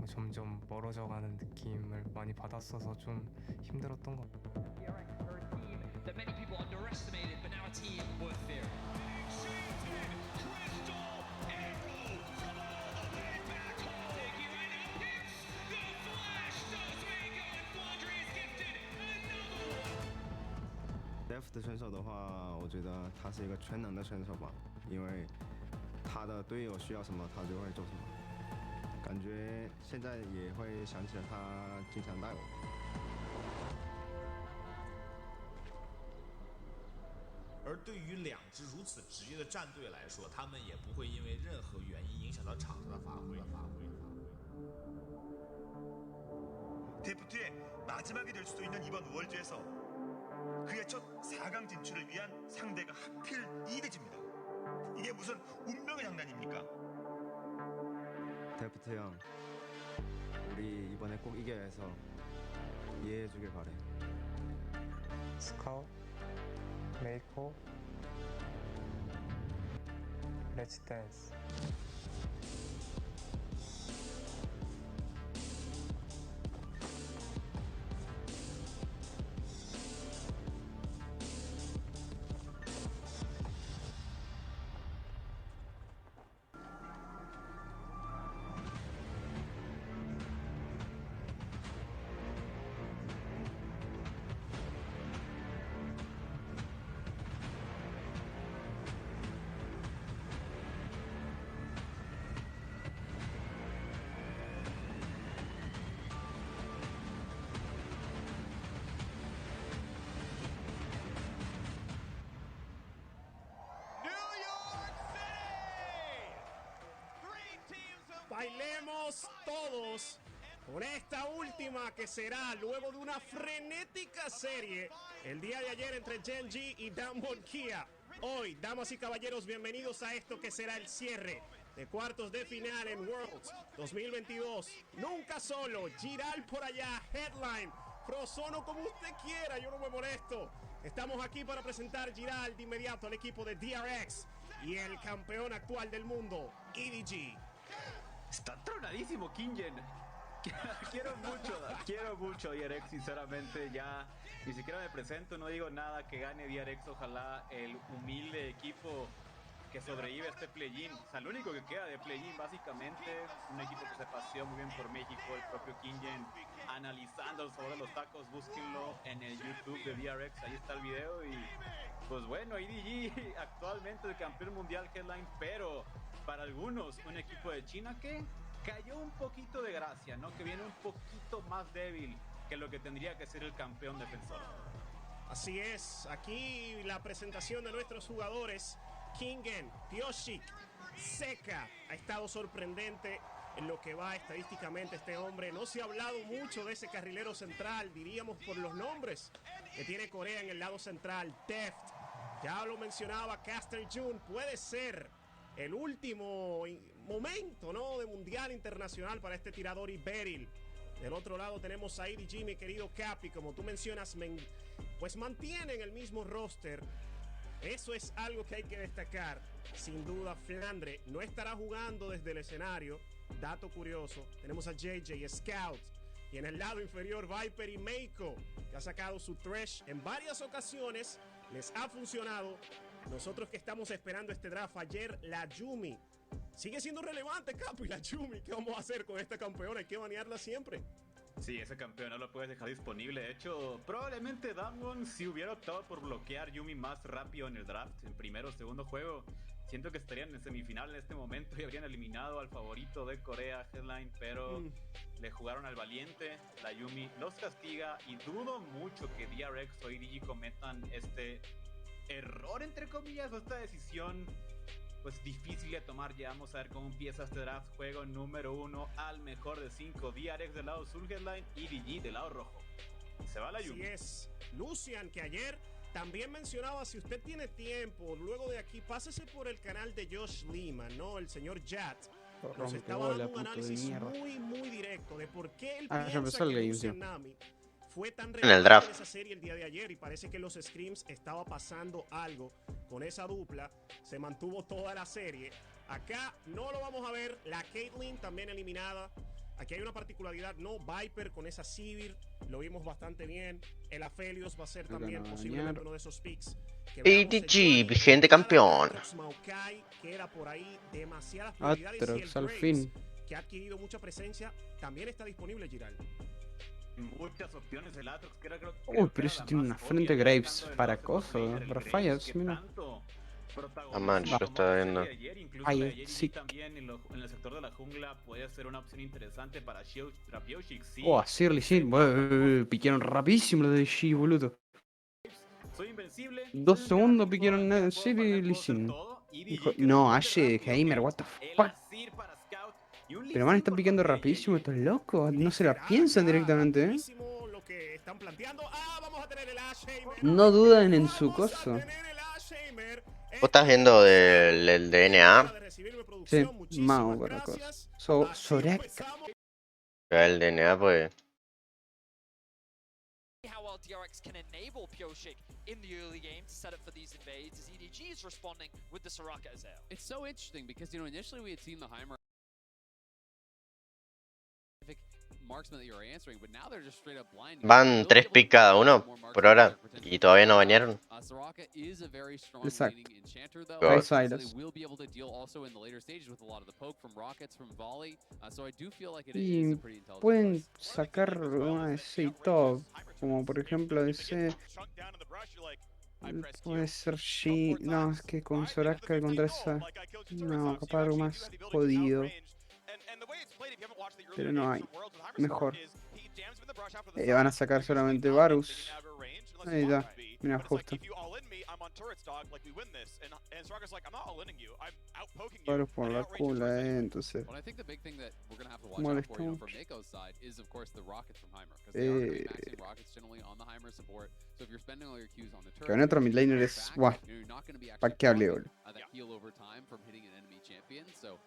점점 멀어져가는 느낌을 많이 받았어서 좀 힘들었던 것 같아요. DRX are a team that many people underestimated, but now a team worth fearing. Deft 的选手的话，我觉得他是一个全能的选手吧，因为他的队友需要什么，他就会做什么。感觉现在也会想起了他经常带我。而对于两支如此职业的战队来说，他们也不会因为任何原因影响到场上的发挥。데프트의 마지막이 될 수도 있는 이번 월드에서 그의 첫 4강 진출을 위한 상대가 하필 EDG입니다. 이게 무슨 운명의 장난입니까? 데프트 형, 우리 이번에 꼭 이겨야 해서 이해해주길 바래. 스카웃, 메이코, 렛츠 댄스. Bailemos todos con esta última que será luego de una frenética serie el día de ayer entre Genji y Damwon Kia. Hoy, damas y caballeros, bienvenidos a esto que será el cierre de cuartos de final en Worlds 2022. Nunca solo, Giral por allá, headline, Frozono como usted quiera, yo no me molesto. Estamos aquí para presentar Giral de inmediato al equipo de DRX y el campeón actual del mundo, EDG. Está tronadísimo Kingen. quiero mucho DRX, sinceramente. Ya ni siquiera me presento, no digo nada, que gane DRX. Ojalá el humilde equipo que sobrevive a este play-in, o sea, lo único que queda de play-in básicamente, un equipo que se paseó muy bien por México, el propio Kingen analizando el sabor de los tacos. Búsquenlo en el YouTube de DRX, ahí está el video. Y pues bueno, EDG actualmente el campeón mundial headline, pero para algunos un equipo de China que cayó un poquito de gracia, ¿no? Que viene un poquito más débil que lo que tendría que ser el campeón defensor. Así es, aquí la presentación de nuestros jugadores. Kingen, Pioshik, Seca, ha estado sorprendente en lo que va estadísticamente este hombre. No se ha hablado mucho de ese carrilero central, diríamos por los nombres que tiene Corea en el lado central. Deft, ya lo mencionaba, Caster Jun, puede ser el último momento, ¿no?, de mundial internacional para este tirador. Y Beryl. Del otro lado tenemos a EDG, mi querido Capi, como tú mencionas, pues mantienen el mismo roster. Eso es algo que hay que destacar. Sin duda, Flandre no estará jugando desde el escenario. Dato curioso, tenemos a JJ, Scout, y en el lado inferior Viper y Meiko, que ha sacado su Thresh en varias ocasiones. Les ha funcionado. Nosotros que estamos esperando este draft ayer, la Yumi sigue siendo relevante, Capi. La Yumi, ¿qué vamos a hacer con esta campeona? Hay que banearla siempre. Sí, ese campeón no lo puedes dejar disponible. De hecho, probablemente Damwon, si hubiera optado por bloquear Yumi más rápido en el draft, en primero o segundo juego, siento que estarían en semifinal en este momento y habrían eliminado al favorito de Corea, headline, pero le jugaron al valiente. La Yumi los castiga y dudo mucho que DRX o EDG cometan este error, entre comillas, o esta decisión pues difícil de tomar. Ya vamos a ver cómo empieza este draft. Juego número 1 al mejor de 5. DRX del lado azul headline, EDG del lado rojo. Se va la Yumi. Así es. Lucian, que ayer también mencionaba, si usted tiene tiempo, luego de aquí, pásese por el canal de Josh Lima, ¿no? El señor Jat. Nos estaba dando un análisis muy directo de por qué él piensa que Lucian Nami fue tan relevante en esa serie el día de ayer, y parece que los scrims estaba pasando algo con esa dupla. Se mantuvo toda la serie. Acá no lo vamos a ver. La Caitlyn también eliminada. Aquí hay una particularidad, no Viper con esa Sivir, lo vimos bastante bien. El Aphelios va a ser también posiblemente uno de esos picks. EDG, vigente campeón. Queda por ahí demasiadas prioridades. Atrox, Y el al Graves, fin. que ha adquirido mucha presencia, también está disponible, Giral. Muchas opciones el Atrox, que era, creo Uy, pero que era ese la tiene más una frente obvia, Graves sacando del para lado de coso, Laner, el para Graves, Fires, que mira. tanto protagonismo Ah, man, yo lo tomó estaba en la viendo. serie de ayer, incluso Ay, la de JDG sí. también en el sector de la jungla puede ser una opción interesante para Pioshik, sí. Oh, así Lee Sin. Piquearon rapidísimo lo de G, boludo. Soy invencible. 2 soy un segundos crack, piquearon puedo a farmear, Sir puedo y farmear, Lee puedo hacer Sin. todo. EDG, Hijo, que no, responde Ashe, rápido, Gamer, ok. what the El fuck. Azir para Scout y un Lee Pero man, Sin están por picando parte de rapidísimo JJ. estos locos. No se la Literal, piensan acá, directamente, rapidísimo lo que están planteando. Vamos a tener el Ashhamer. No dudan en su Vamos a coso. tener el Ashhamer. ¿Vos estás viendo del DNA? Sí, Muchísimas Mao para gracias. cosas. Así Soraka. empezamos. El DNA, pues. How well DRX can enable Pioshik in the early game to set up for these invades as EDG is responding with the Soraka as well. It's so interesting because, you know, initially we had seen the Heimer marksman that you were answering, but now they're just straight up blind. Van 3 picks cada uno por hora y todavía no bañaron. Soraka is a very strong Exacto. leading enchanter though. God. So they Silas. will be able to deal also in the later stages with a lot of the poke from rockets, from volley. So I do feel like it is Y a pretty intelligent pueden choice. sacar una DC y top. Como por ejemplo ese. Puede ser G. No, es que con Soraka contra esa. No, capaz algo más jodido. Pero no hay. Mejor. Van a sacar solamente Varus. Ahí está. Mira, justo. Varus por la cula, entonces. Well, I think the big thing that we're going to have to watch out Molesta for, you know, mucho. from Nako's side is, of course, the rockets from Heimer. Because they are going to be maxing rockets generally on the Heimer support. So if you're spending all your Qs on the turret, Que en otro midlaner es. Buah. you're not going to be Pa' actually que hable, blocking, boludo. that heal over time from hitting an enemy champion. So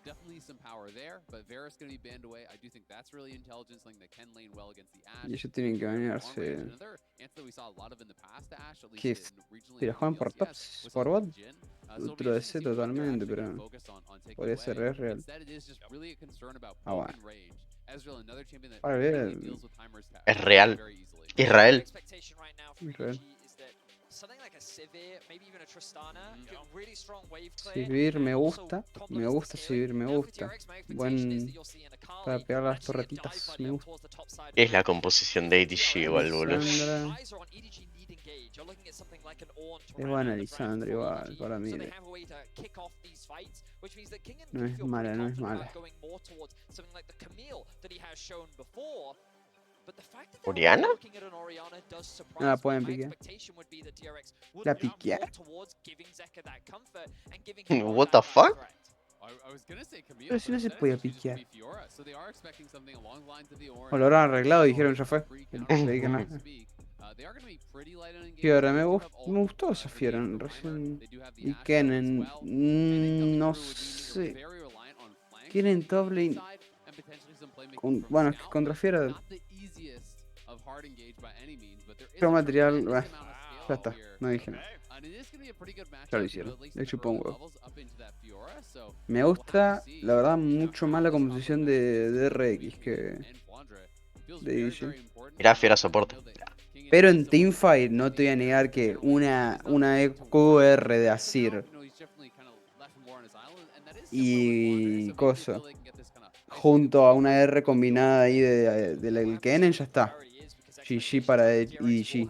definitely some power there. But Varus going to be banned away. I do think that's really intelligent, something that can lane well against the Ashe. Y ellos tienen que bañarse. Another answer that we saw a lot of in the past to Ashe, at least Que regionally si la in juegan por LCS, tops, was por something bot, like Jhin. So it'll be otro interesting DC to see what they're totalmente, actually pero gonna focus on taking podría ser away. real. Instead, it is just really a concern about Ah, poke bueno. and range. Ezreal, another champion that Para really ver, deals with Heimer's Es real. very easily. Israel. Expectation right now for Israel. EDG is that something like a Sivir, maybe even a Tristana, get really strong wave clear. Sivir me and also gusta. Me complements gusta the scaling. Sivir, me Now for gusta. DRX, my expectation is Buen. that you'll see an Akali Para pegar las actually a dive torretitas. buddy Me up gusta. towards the top side ¿Qué es la flank. composición de EDG igual, boludo? Lisandra. Eyes are on EDG need engage. You're looking at something like an Ornn to Es round buena out the Lisandra round for igual, EDG, para mí. so they have a way to kick off these fights, which means that Kingen No can es feel mala, pretty no es confident mala. about going more towards something like the Camille that he has shown before. But the fact that ¿Oriana? they're looking at an Oriana does surprise No la me. pueden My piquear. expectation would be that DRX would La look more piquear. towards giving Zeka that comfort and giving him What the that fuck? threat. I was gonna say Camille, Pero si no but se instead podía it's actually just gonna piquear. be Fiora. So they are expecting something along the lines of the Ornn. O lo habrán arreglado y dijeron ya fue. Le dije nada. They are gonna be pretty light on engagement. Fiora, They me, do have me ult, gustó esa for Fiora the from recién. Heimer. They do have the Y Ashe as Kennen. well. I think coming No through would mean sé. you're very reliant on flanks Quieren from the top lane. side and potentially some playmaking Con, from bueno, es que Scout, contra but Fiora. not the easiest of hard engage by any means, but there is Pero a material. tremendous Bah, amount of ya skill está. here. No dije nada. And it is gonna be a pretty good matchup, Ya lo you know, hicieron. at least Le in the chupó un early huevo. levels up into that Fiora, so Me we'll have gusta, to see, la verdad, you know, mucho how más la this composición combination de between RX que and Flandre feels de very, EDG. very important. Mirá, Fiora soporte. Pero en teamfight no te voy a negar que una EQR de Azir y coso junto a una R combinada ahí del Kennen ya está. GG para EDG.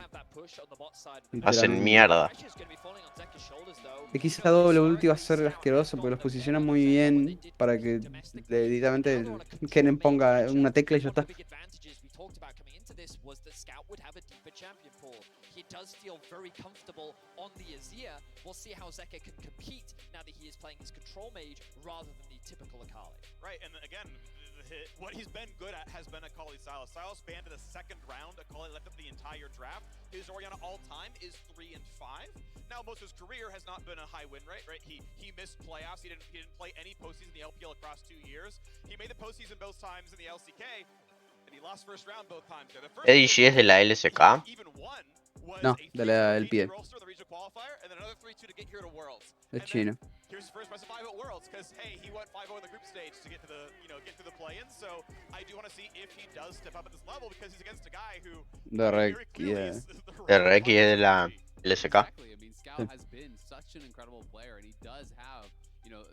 Hacen mierda. Quizá doble ulti va a ser asqueroso porque los posiciona muy bien para que directamente el Kennen ponga una tecla y ya está. He does feel very comfortable on the Azir. We'll see how Zeka can compete now that he is playing his control mage rather than the typical Akali. Right, and again, what he's been good at has been Akali Sylas. Sylas banned in the second round. Akali left up the entire draft. His Orianna all-time is 3-5. Now, most of his career has not been a high win rate, right? He missed playoffs. He didn't play any postseason in the LPL across 2 years. He made the postseason both times in the LCK, and he lost first round both times. EDG es de la LSK. No, de la del pie. And then another 3-2 to get here to Worlds. Es chino. here's his first best of 5 at Worlds, because hey, he went 5-0 in the group stage to get to the, get to the play-in. So I do want to see if he does step up at this level, because he's against a guy who DRX, very clearly yeah. is the DRX right es de la strategy. LSK. Exactly. I mean, Scout has been such an incredible player, and he does have,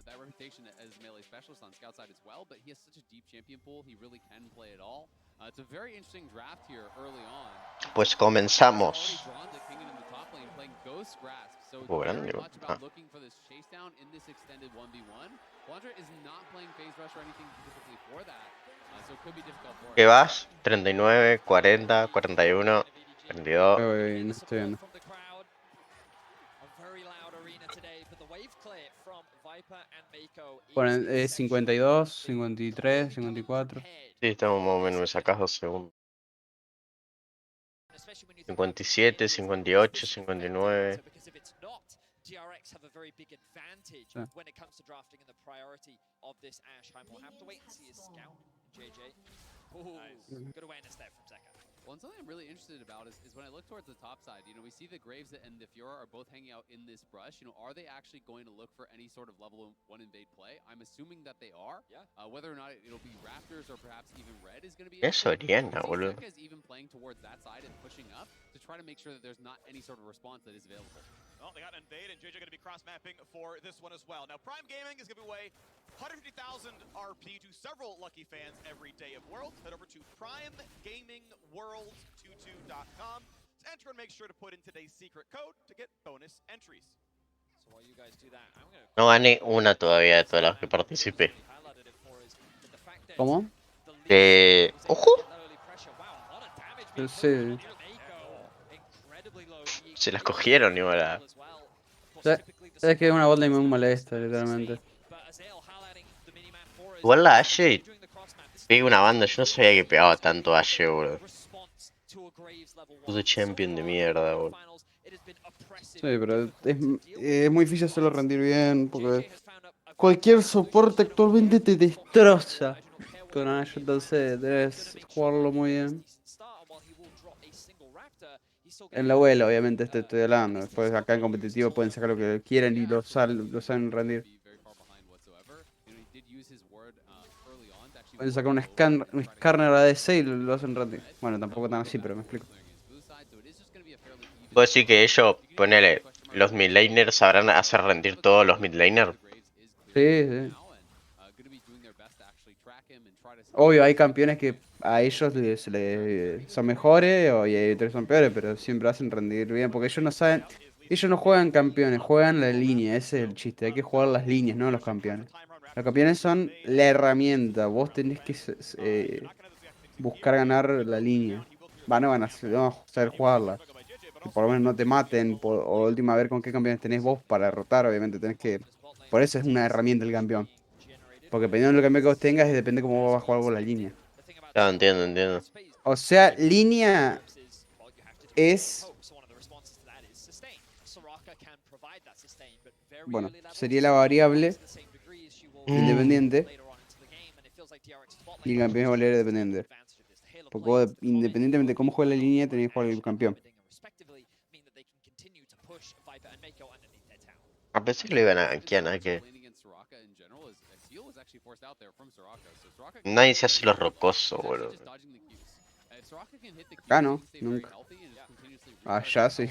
that reputation as melee specialist on Scout side as well, but he has such a deep champion pool, he really can play it all. It's a very interesting draft here early on. Pues comenzamos. So Bueno, very much ah. about looking for this chase down in this extended 1v1. Blunder is not playing phase rush or anything specifically for that, so it could be difficult for ¿Qué him. vas? 39, 40, 41, 32. No estoy viendo. Ponen 52, 53, 54. Sí, estamos más o menos, me sacas 2 segundos. 57, 58, 59. DRX have a very big advantage when it comes to drafting and the priority of this Ashheim. We'll have to wait and see his scout, JJ. Ooh, good awareness there from Zeka. Well, and something I'm really interested about is when I look towards the top side, we see the Graves and the Fiora are both hanging out in this brush. Are they actually going to look for any sort of level 1 invade play? I'm assuming that they are. Yeah. Whether or not it'll be Raptors or perhaps even Red is going to be Eso Oriana, boludo. Zeka is even playing towards that side and pushing up to try to make sure that there's not any sort of response that is available. Well, they got an invade, and JJ going to be cross-mapping for this one as well. Now, Prime Gaming is giving away 150,000 RP to several lucky fans every day of Worlds. Head over to primegamingworlds22.com to enter and make sure to put in today's secret code to get bonus entries. So while you guys do that, I'm gonna No gané una todavía de todas las que participé. ¿Cómo? ¡Ojo! Sí. Se las cogieron igual. Es que es una botlane muy molesta, literalmente. Igual la Ashe pega una banda, yo no sabía que pegaba tanto Ashe, boludo. Puto champion de mierda, boludo. Sí, pero es muy difícil hacerlo rendir bien, porque cualquier soporte actualmente te destroza con Ashe, entonces debes jugarlo muy bien. En la abuela, obviamente, estoy hablando. Después acá en competitivo pueden sacar lo que quieran y lo saben rendir. Pueden sacar un scanner ADC y lo hacen rendir. Bueno, tampoco tan así, pero me explico. ¿Puedo decir que ellos, ponele, los midlaners sabrán hacer rendir todos los midlaners? Sí, sí. Obvio, hay campeones que a ellos son mejores y hay otros que son peores, pero siempre hacen rendir bien, porque ellos no saben, ellos no juegan campeones, juegan la línea, ese es el chiste, hay que jugar las líneas, no los campeones. Los campeones son la herramienta, vos tenés que buscar ganar la línea. No van a saber jugarla, que por lo menos no te maten, o última, ver con qué campeones tenés vos para derrotar, obviamente tenés que... Por eso es una herramienta el campeón. Porque dependiendo de lo que vos tengas, depende cómo vos vas a jugar vos la línea. Claro, entiendo. O sea, línea es... Bueno, sería la variable independiente y el campeón es variable dependiente. Porque vos, independientemente de cómo juegue la línea, tenés que jugar el campeón. A pesar que lo iban a gankear, que... Nadie se hace los rocosos, boludo. Acá no, nunca. Allá sí.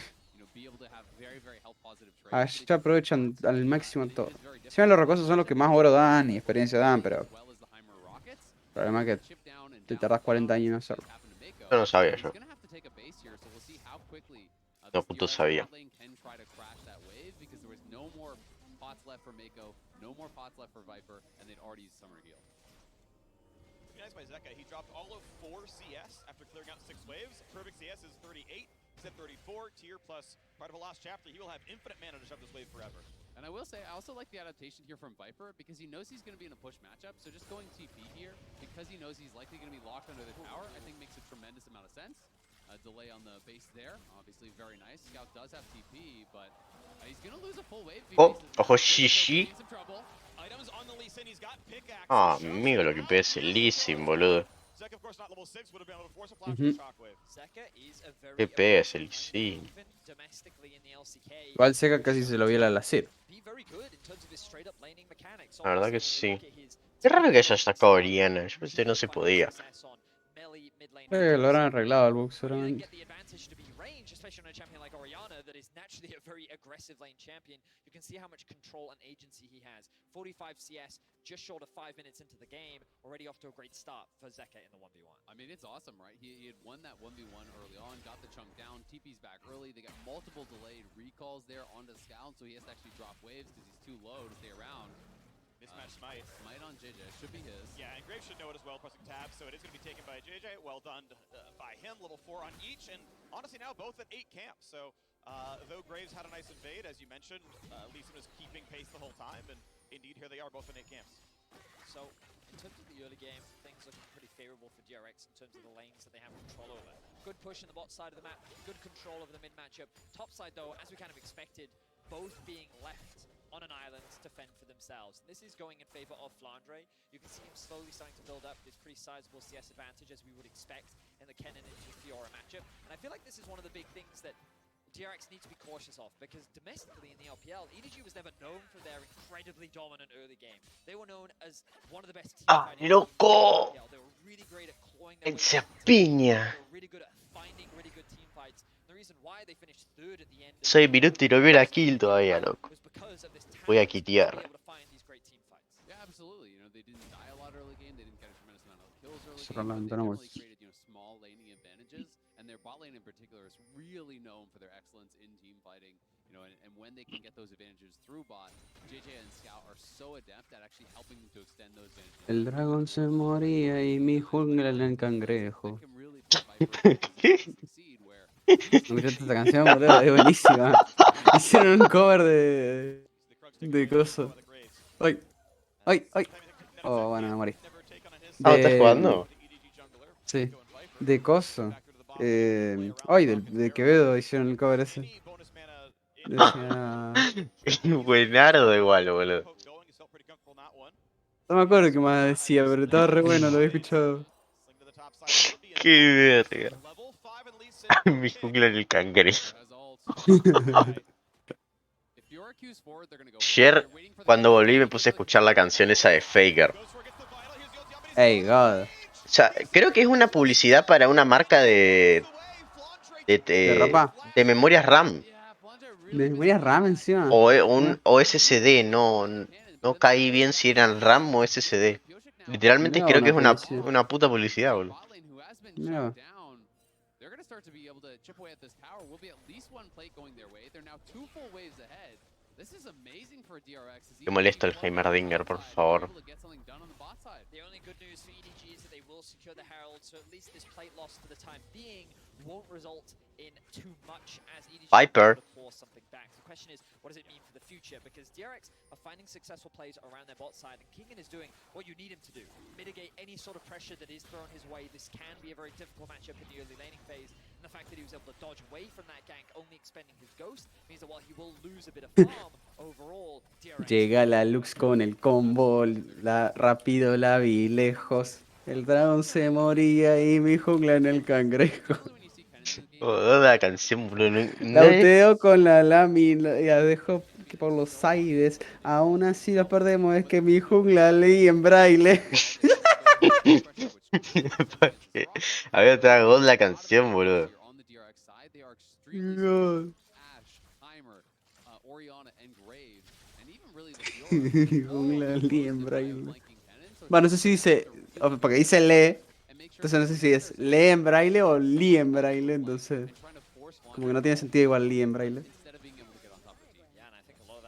Allá aprovechan al máximo todo. Si los rocosos son los que más oro dan y experiencia dan, pero... El problema es que te tardas 40 años en hacerlo. Yo no sabía yo. No puto sabía. Nice by Zeka. He dropped all of 4 CS after clearing out 6 waves. Perfect CS is 38, set 34, tier plus part of a lost chapter. He will have infinite mana to shove this wave forever. And I will say, I also like the adaptation here from Viper because he knows he's going to be in a push matchup. So just going TP here, because he knows he's likely going to be locked under the tower, I think makes a tremendous amount of sense. A delay on the base there, obviously very nice. Scout does have TP, but he's going to lose a full wave. Ojo Shishi. Ah, amigo, lo que pide es el Lee Sin, boludo. Like, of course, not level 6 would have been able to force a flash Ujú. shockwave. Zeka is a very Qué pega ese aggressive Lee laner, Sin. even domestically in the LCK. Igual Sega casi se lo vio la láser. Be very good in terms of his straight up laning mechanics. La verdad que Obviously, when we sí. look at his Qué raro que haya typical sacado style, Oriana. Yo pensé que no se finding podía. success on melee, mid lane Creo que lo habrán matchups. arreglado al box When you then seguramente. get the advantage to be range, especially on a champion like Oriana that is naturally a very aggressive lane champion, you can see how much control and agency he has. 45 CS, just short of 5 minutes into the game, already off to a great start for Zeka in the 1v1. I mean, it's awesome, right? He had won that 1v1 early on, got the chunk down, TP's back early. They got multiple delayed recalls there onto Scout, so he has to actually drop waves because he's too low to stay around. Mismatch smite. Smite on JJ, should be his. Yeah, and Graves should know it as well, pressing tab, so it is going to be taken by JJ. Well done by him, level 4 on each, and honestly now both at 8 camps. So though Graves had a nice invade, as you mentioned, Lee Sin was keeping pace the whole time, and indeed here they are both in 8 camps. So in terms of the early game, things looking pretty favorable for DRX in terms of the lanes that they have control over. Good push in the bot side of the map, good control over the mid matchup. Top side though, as we kind of expected, both being left on an island to fend for themselves. This is going in favor of Flandre. You can see him slowly starting to build up this pretty sizable CS advantage as we would expect in the Kennen into Fiora matchup. And I feel like this is one of the big things that DRX need to be cautious of, because domestically in the LPL, EDG was never known for their incredibly dominant early game. They were known as one of the best team fighting teams in the loco! LPL. They were really great at clawing their way Esa back into the piña. They were really good at finding really good team fights. The reason why they finished third at the end 6 minutos y no veo la kill todavía, loco. was because of this Voy a talent to be quitear. able to find these great team fights. Yeah, absolutely. You know, they didn't die a lot early game. They didn't get a tremendous amount of kills early Cerrar game, la but they ventana, definitely pues. created, small laning advantages. And their bot lane in particular is really known for their excellence in team fighting. And when they can get those advantages through bot, JJ and Scout are so adept at actually helping them to extend those advantages. El dragón se moría y mi jungla en el cangrejo. That can really put Viper in a position to succeed where ¿No escuchaste esta canción, boludo? Es buenísima. Hicieron un cover de cosas. Ay, ay, ay. Oh, bueno, me morí. Ah, ¿estás jugando? Sí, de coso. Ay, de Quevedo hicieron el cover ese. Decía... Buenardo igual, boludo. No me acuerdo qué más decía, pero estaba re bueno, lo había escuchado. Qué verga. Mi jungla en el cangrejo. Ayer, cuando volví, me puse a escuchar la canción esa de Faker. Ey, God. O sea, creo que es una publicidad para una marca ¿De ropa? de memorias RAM. ¿De memoria RAM encima? O o SSD, no caí bien si eran RAM o SSD. Literalmente Mirá, creo que es una publicidad. una puta publicidad, boludo. Mirá. They're going to start to be able to chip away at this tower. Will be at least one plate going their way. They're now 2 full waves ahead. This is amazing for DRX. Qué molesto el Heimerdinger, por favor. The only good news for EDG is that they will secure the Herald, so at least this plate loss for the time being won't result in too much as EDG Viper. will force something back. The question is, what does it mean for the future? Because DRX are finding successful plays around their bot side, and Kingen is doing what you need him to do. Mitigate any sort of pressure that is thrown his way. This can be a very difficult matchup in the early laning phase, and the fact that he was able to dodge away from that gank, only expending his ghost, means that while he will lose a bit of farm, overall, DRX... Llega la Lux con el combo, rápido la vi lejos. El dragón se moría y mi jungla en el cangrejo. Oh, la canción, boludo. La uteo con la lámina, la dejo por los aires. Aún así lo perdemos, es que mi jungla leí en braille. Había otra God la canción, boludo. Jungla leí en braille. Bueno, no sé si dice, porque dice lee. Entonces no sé si es lee en braille o lee en braille, entonces como que no tiene sentido igual lee en braille.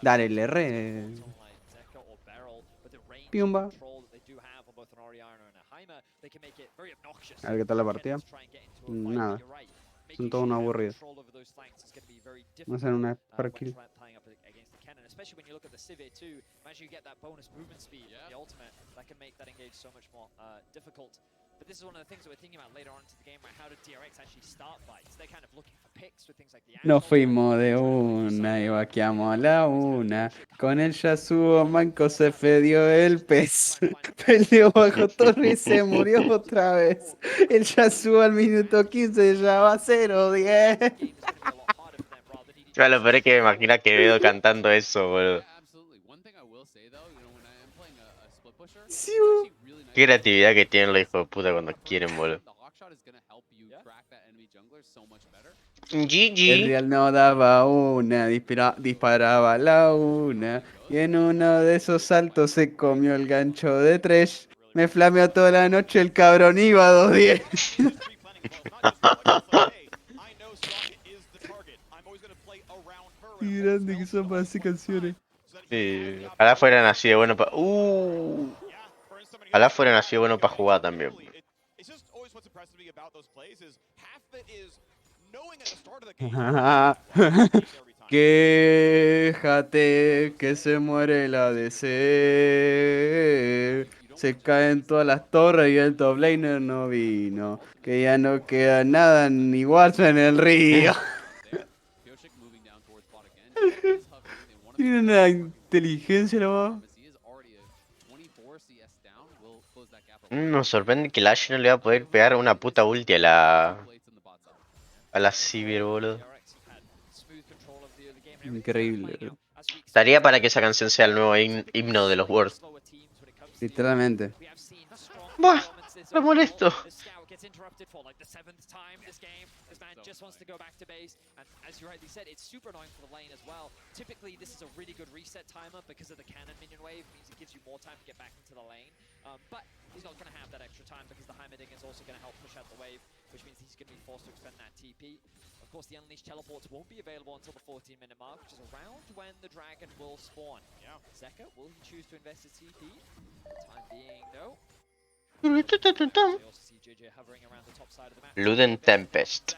Dale, el R. Piumba. A ver qué tal la partida. Nada. Son todos unos aburridos. Vamos a hacer una per kill. Especially when you look at the Civ too, imagine you get that bonus movement speed in the ultimate, that can make that engage so much more difficult. But this is one of the things that we're thinking about later on into the game, right? How do DRX actually start fights? They're kind of looking for picks with things like the Nos fuimos de una y vaqueamos a la una. Con el Yasuo manco se fedió el pez. Peleó bajo torre y se murió otra vez. El Yasuo al minuto 15 ya va 0-10. Claro, lo peor es que me imagino a Quevedo cantando eso, boludo. Qué creatividad que tienen los hijos de puta cuando quieren, boludo. El GG. Real no daba una, disparaba la una. Y en uno de esos saltos se comió el gancho de Thresh. Me flameó toda la noche, el cabrón iba a 2-10. Qué grande que son para hacer canciones. Sí, ojalá fueran así de bueno para... Ojalá fueran así de bueno para jugar también. Quéjate que se muere el ADC. Se caen todas las torres y el top laner no vino. Que ya no queda nada ni Warza en el río. Tiene una inteligencia nomás. Nos sorprende que el Ashe no le va a poder pegar una puta ulti a la Sivir, boludo. Increíble. Estaría para que esa canción sea el nuevo himno de los Worlds. Literalmente. Buah, me molesto. Gets interrupted for like the 7th time this game. This man just wants to go back to base, and as you rightly said, it's super annoying for the lane as well. Typically, this is a really good reset timer because of the cannon minion wave. It means it gives you more time to get back into the lane. But he's not going to have that extra time because the Heimerdinger is also going to help push out the wave, which means he's going to be forced to expend that TP. Of course, the Unleashed teleports won't be available until the 14-minute mark, which is around when the dragon will spawn. Yeah. Zeka, will he choose to invest his TP? Time being, no. Luden Tempest.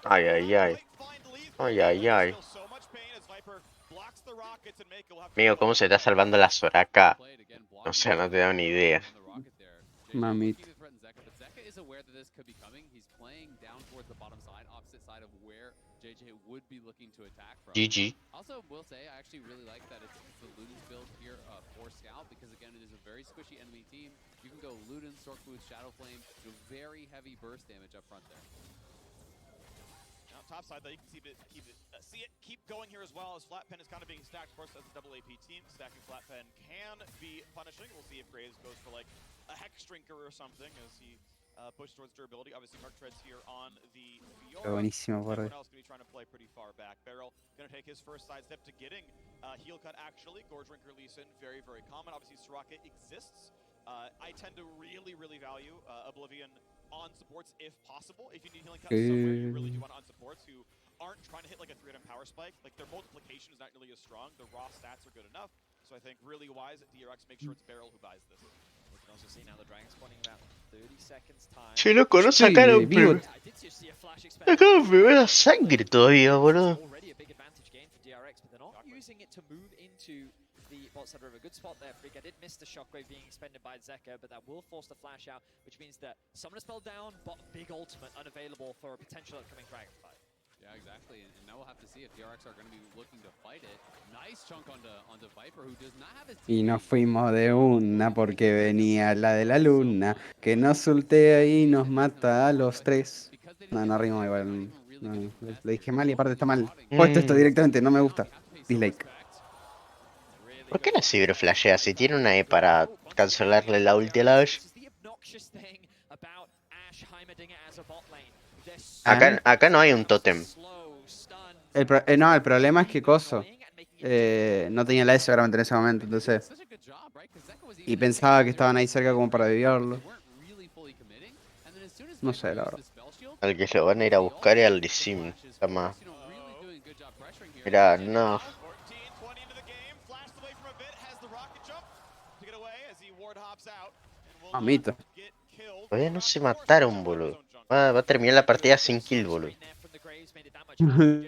Ay, ay, ay. Ay, ay, ay. Amigo, ¿cómo se está salvando la Soraka? O sea, no te da ni idea. Mamita. JJ would be looking to attack from. GG. Also, will say I actually really like that it's the Luden's build here for Scout because again it is a very squishy enemy team. You can go Luden, Sorkbooth, Shadowflame, very heavy burst damage up front there. Now top side though, you can see it keep going here as well as Flatpen is kind of being stacked. Of course, as a double AP team, stacking Flatpen can be punishing. We'll see if Graves goes for like a Hex Drinker or something as he push towards durability. Obviously, Merc Treads here on the Fiora. Buenísimo, Everyone else going to be trying to play pretty far back. Beryl going to take his first side step to getting heal cut actually. Gore Drinker Lee Sin, very, very common. Obviously, Soraka exists. I tend to really, really value Oblivion on supports if possible. If you need healing cut somewhere, you really do want on supports who aren't trying to hit like a 3 item power spike. Like their multiplication is not nearly as strong. The raw stats are good enough. So I think really wise at DRX, make sure it's Beryl who buys this. Che, loco, no sacaron primera sangre todavía, boludo. Bot side river. Good spot there, Freak. I did miss the shockwave being expended by Zeka, but that will force the flash out, which means that Summoner spell down, but big ultimate unavailable for a potential upcoming dragon fight. Yeah, exactly. And now we'll have to see if DRX are going to be looking to fight it. Nice chunk onto Viper, who does not have his... Y nos fuimos de una porque venía la de la luna, que nos ultea y nos mata a los tres. No, no rimo igual. No, lo dije mal y aparte está mal. Puesto esto directamente, no me gusta. Dislike. ¿Por qué la Sivir flashea si tiene una E para cancelarle la ulti a la Ashe? Acá no hay un tótem. No, el problema es que Coso no tenía la E seguramente en ese momento, entonces. Y pensaba que estaban ahí cerca como para vivirlo. No sé, la verdad. Al que se lo van a ir a buscar es al Sim. Mira, no. Mamita. Todavía no se mataron, boludo. Va a terminar la partida sin kill, boludo.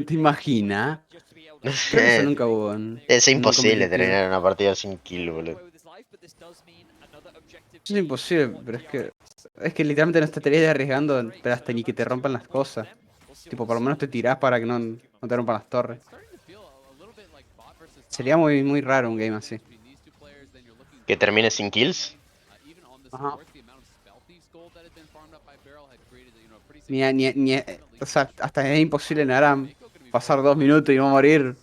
¿Te imaginas? No Creo que eso sé. nunca hubo en Es un imposible competitivo. terminar una partida sin kill, boludo. Es imposible, pero es que literalmente no estarías arriesgando pero hasta ni que te rompan las cosas. Tipo, por lo menos te tirás para que no te rompan las torres. Sería muy raro un game así. Que termine sin kills. Ajá. O sea, hasta es imposible en Aram pasar 2 minutos y no morir.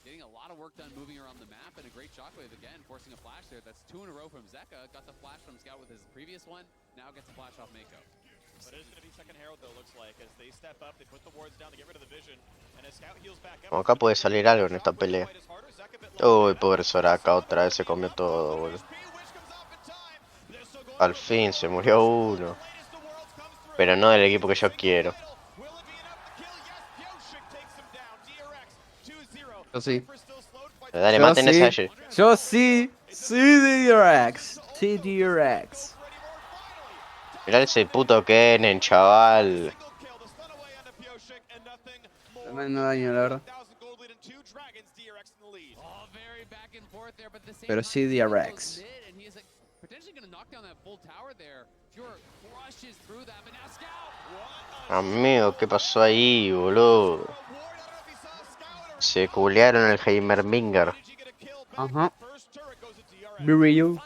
Getting a lot of work done moving around the map, and a great shockwave again, forcing a flash there. That's 2 in a row from Zeka. Got the flash from Scout with his previous one. Now gets a flash off Mako. But it is going to be second Herald though, looks like, as they step up, they put the wards down to get rid of the vision, and as Scout heals back up. Acá puede salir algo en esta pelea. Uy, pobre Soraka, otra vez se comió todo, boludo. Al fin se murió uno. Pero no del equipo que yo quiero. Yo sí. Dale, Yo maten sí. ese Ashe. Yo sí. Sí, DRX. Sí, DRX. Mirá ese puto Kennen, chaval. Tremendo daño, la verdad. Pero sí, DRX. Amigo, ¿qué pasó ahí, boludo? Se culearon el Heimerdinger. Ajá. Be real.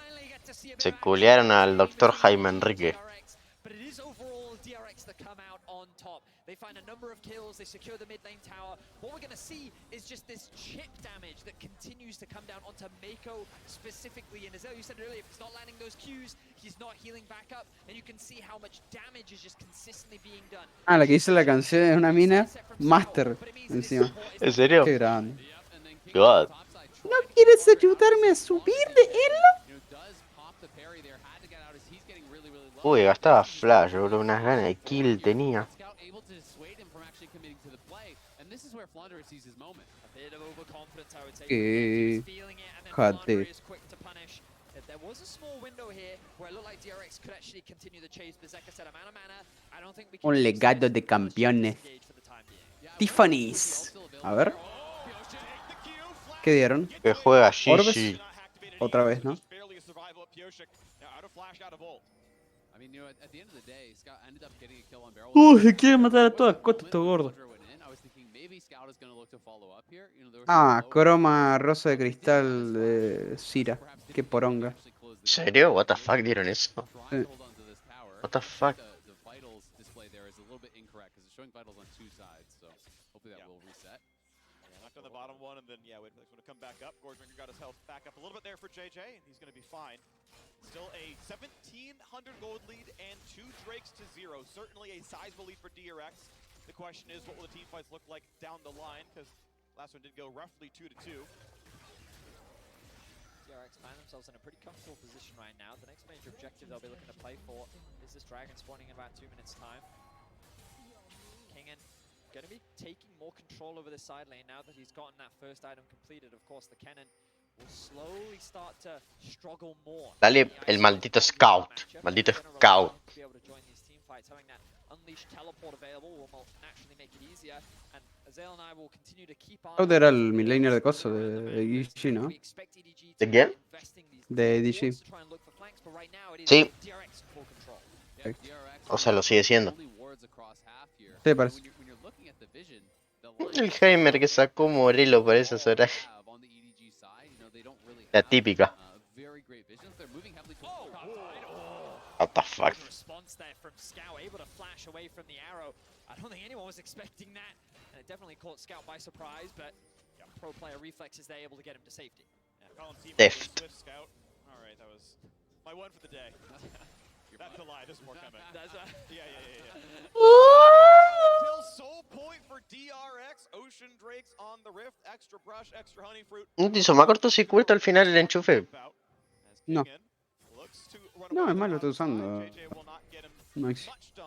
Se culearon al Dr. Jaime Enrique. They find a number of kills, they secure the mid lane tower. What we're going to see is just this chip damage that continues to come down onto Mako specifically. And as you said earlier, if he's not landing those Qs, he's not healing back up. And you can see how much damage is just consistently being done. Ah, la que hizo la canción es una mina Master encima. ¿En serio? Qué grande. God. ¿No quieres ayudarme a subir de él? Uy, gastaba flash, boludo. Unas ganas de kill tenía. Que jate. Un legado de campeones. Tiffany's. A ver. ¿Qué dieron? Que juega Orbes. Gigi. Otra vez, ¿no? Se quiere matar a todas cotas, esto gordo. Ah, croma rosa de cristal de Cira. Qué poronga. ¿En serio? What the fuck dieron eso? Sí. What the fuck? On the bottom one, and then wait for to come back up. Gorgebringer got his health back up a little bit there for JJ, and he's going to be fine. Still a 1,700 gold lead and 2 Drakes to 0. Certainly a sizable lead for DRX. The question is, what will the team fights look like down the line? Because last one did go roughly 2-2. DRX find themselves in a pretty comfortable position right now. The next major objective they'll be looking to play for is this dragon spawning in about 2 minutes' time. Kingen going to be taking more control over the side lane now that he's gotten that first item completed. Of course, the cannon will slowly start to struggle more. Dale el maldito Scout. Maldito Scout. Be able to join these team fights, having that unleashed teleport available will naturally make it easier. And Azael and I will continue to keep on. Era el midlaner de coso de EDG, ¿no? ¿De quién? De EDG. Sí. O sea, lo sigue siendo. Sí, parece. El Heimer que sacó Morelo para esas horas. La típica. What the fuck? Response there from Scout, able to flash away from the arrow. I don't think anyone was expecting that, and it definitely caught Scout by surprise, but pro player reflexes there able to get him to safety. Theft. Alright, that was my one for the day. That's a lie, there's more coming. Yeah. Still soul point for DRX, Ocean Drakes on the Rift, extra brush, extra honey fruit. ¿No te hizo más cortocircuito al final el enchufe? No. No, es malo, estoy usando. No existe.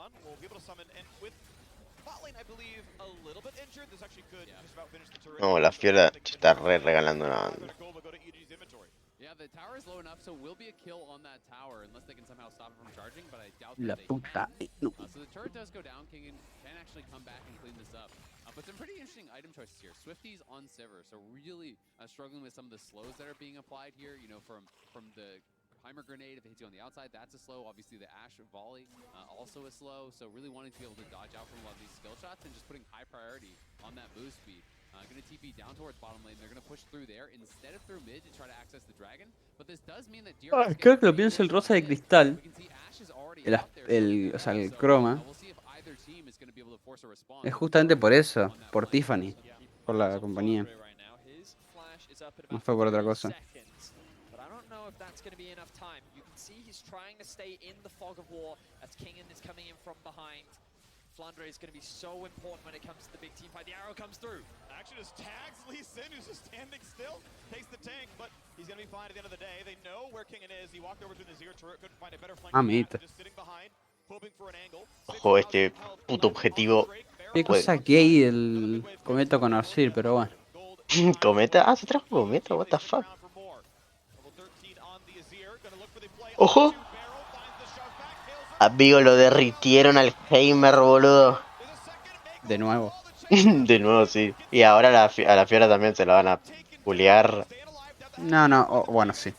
No, la Fiora se está regalando una banda. Yeah, the tower is low enough, so will be a kill on that tower unless they can somehow stop it from charging, but I doubt La that they puta. can. So the turret does go down. King can actually come back and clean this up. But some pretty interesting item choices here. Swifties on Sivir, so really struggling with some of the slows that are being applied here. You know, from the Heimer grenade, if it hits you on the outside, that's a slow. Obviously, the Ashe volley, also a slow. So really wanting to be able to dodge out from a lot of these skill shots and just putting high priority on that move speed. Going to TP down towards bottom lane. They're going to push through there instead of through mid to try to access the dragon. But this does mean that DRX Creo que lo pienso el rosa de cristal. O sea, el croma. Es justamente por eso, por Tiffany, por la compañía. No fue por otra cosa. But I don't know if that's going to be enough time. You can see he's trying to stay in the fog of war as Kingen is coming in from behind. Flandre is going to be so important when it comes to the big team fight. The arrow comes through. Actually just tags Lee Sin, who's just standing still, takes the tank, but he's going to be fine at the end of the day. They know where Kingen is. He walked over to the Nazir turret, couldn't find a better flank. Just sitting behind, hoping for an angle. Ojo, este puto objetivo. Qué cosa gay el cometa con Arcir, pero bueno. ¿Cometa? Ah, se trajo cometa, what the fuck. ¡Ojo! Amigo, lo derritieron al Heimer, boludo. De nuevo. De nuevo, sí. Y ahora a la Fiora también se la van a pulear. No, bueno, sí.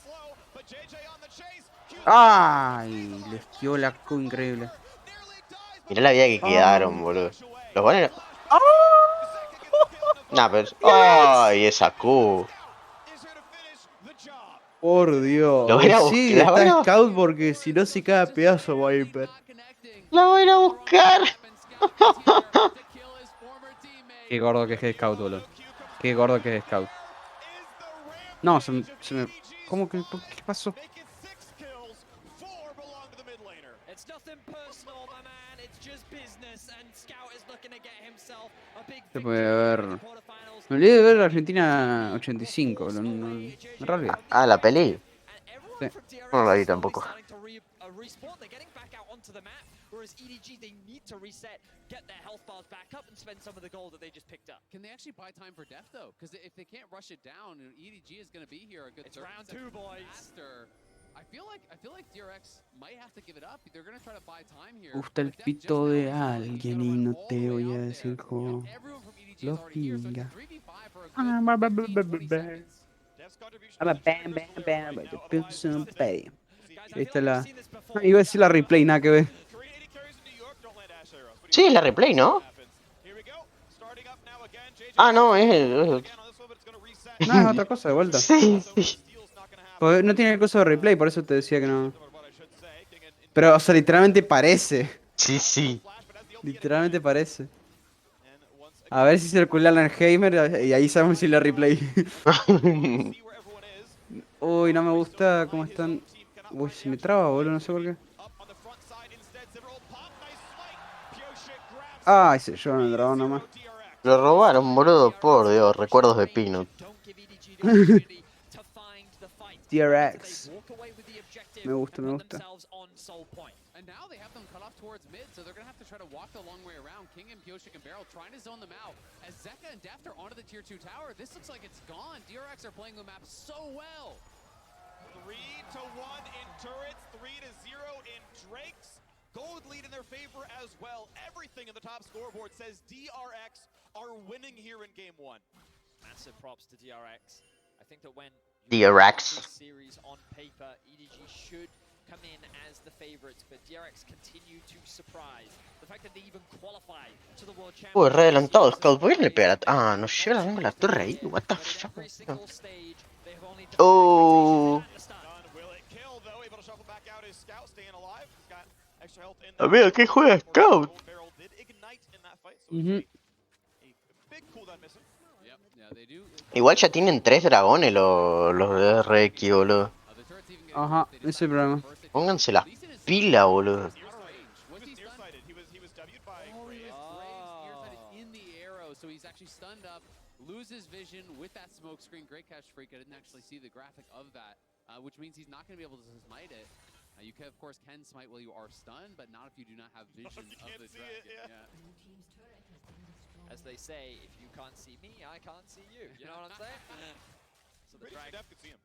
¡Ay! Le esquivó la Q increíble. Mirá la vida que quedaron, boludo. Los van a... Nah, pero... ¡Ay, esa Q! Por Dios. Lo voy a Sí, está scout porque si no se cae a pedazo Viper. Lo voy a buscar. Qué gordo que es scout, boludo. Qué gordo que es scout. No, se me... ¿Cómo que? ¿Qué pasó? Se puede ver... Me olvidé de ver Argentina 85, en realidad. Ah, la peli. Sí. No la vi tampoco. Whereas EDG, they need to reset, get their health bars back up, and spend some of the gold that they just picked up. Can they actually buy time for death though? Because if they can't rush it down, EDG is going to be here a good. It's round 2, boys. Faster. I feel like DRX might have to give it up. They're going to try to buy time here. Gusta el pito de alguien y no te voy a decir cómo lo pinga. Ahí está la... Iba a decir la replay, nada que ver. Sí, es la replay, ¿no? Ah, no, es el... No, es otra cosa, de vuelta. Sí. Pues no tiene el coso de replay, por eso te decía que no. Pero, o sea, literalmente parece. Sí. Literalmente parece. A ver si circulan el Heimer y ahí sabemos si la replay. Uy, no me gusta cómo están. Uy, se me traba, boludo, no sé por qué. Ay, se llevan el dragón nomás. Lo robaron, boludo, por Dios, recuerdos de Peanut. DRX. Me gusta. And now they have them cut off towards mid, so they're going to have to try to walk the long way around. King and Pioshik and Barrel trying to zone them out. As Zeka and Deft are onto the tier 2 tower, this looks like it's gone. DRX are playing the map so well. 3-1 in turrets, 3-0 in Drakes. Gold lead in their favor as well. Everything in the top scoreboard says DRX are winning here in game 1. Massive props to DRX. I think that when DRX series on paper, EDG should come in as the favorites, but DRX continue to surprise. The fact that they even qualify to the World Championship. Uy, re adelantado, Scout. ¿Por qué le pega? Ah, no llega la torre ahí. What the fuck? Oh. Amigo, ¿qué juega Scout? Igual ya tienen 3 dragones los de DRX, boludo. Ajá, ese es el problema. Pónganse las pilas, boludo. Loses vision with that smoke screen. Great catch, Freak. I didn't actually see the graphic of that, which means he's not going to be able to smite it. You can, of course, smite while you are stunned, but not if you do not have vision of the dragon. As they say, if you can't see me, I can't see you. You know what I'm saying? So the dragon could see him.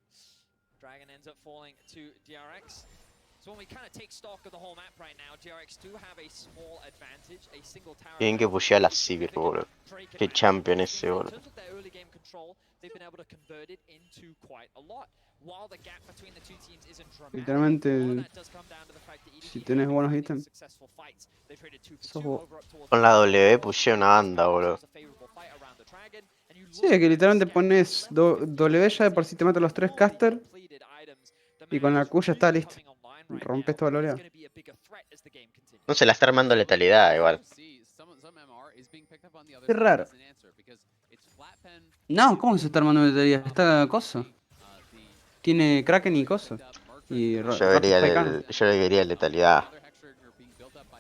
Dragon ends up falling to DRX. So when we kind of take stock of the whole map right now, DRX do have a small advantage, a single tower. Tienen que pushear la Sivir, boludo. Qué champion ese, In boludo. terms of their early game control, they've been able to convert it into quite a lot. While the gap between the two teams isn't dramatic, Literalmente, all of that does come down to the fact that EDG si tenés buenos ítems, successful fights. They traded 2 for sos 2 vos. over up towards Con la W pushea una banda, boludo. Sí, es que literalmente pones W ya de por sí te mata los 3 caster y con la Q ya está listo. Rompes toda la oleada. No se la está armando letalidad, igual. Qué raro. No, ¿cómo se está armando letalidad? Está coso. Tiene Kraken y coso. Y Yo le quería letalidad.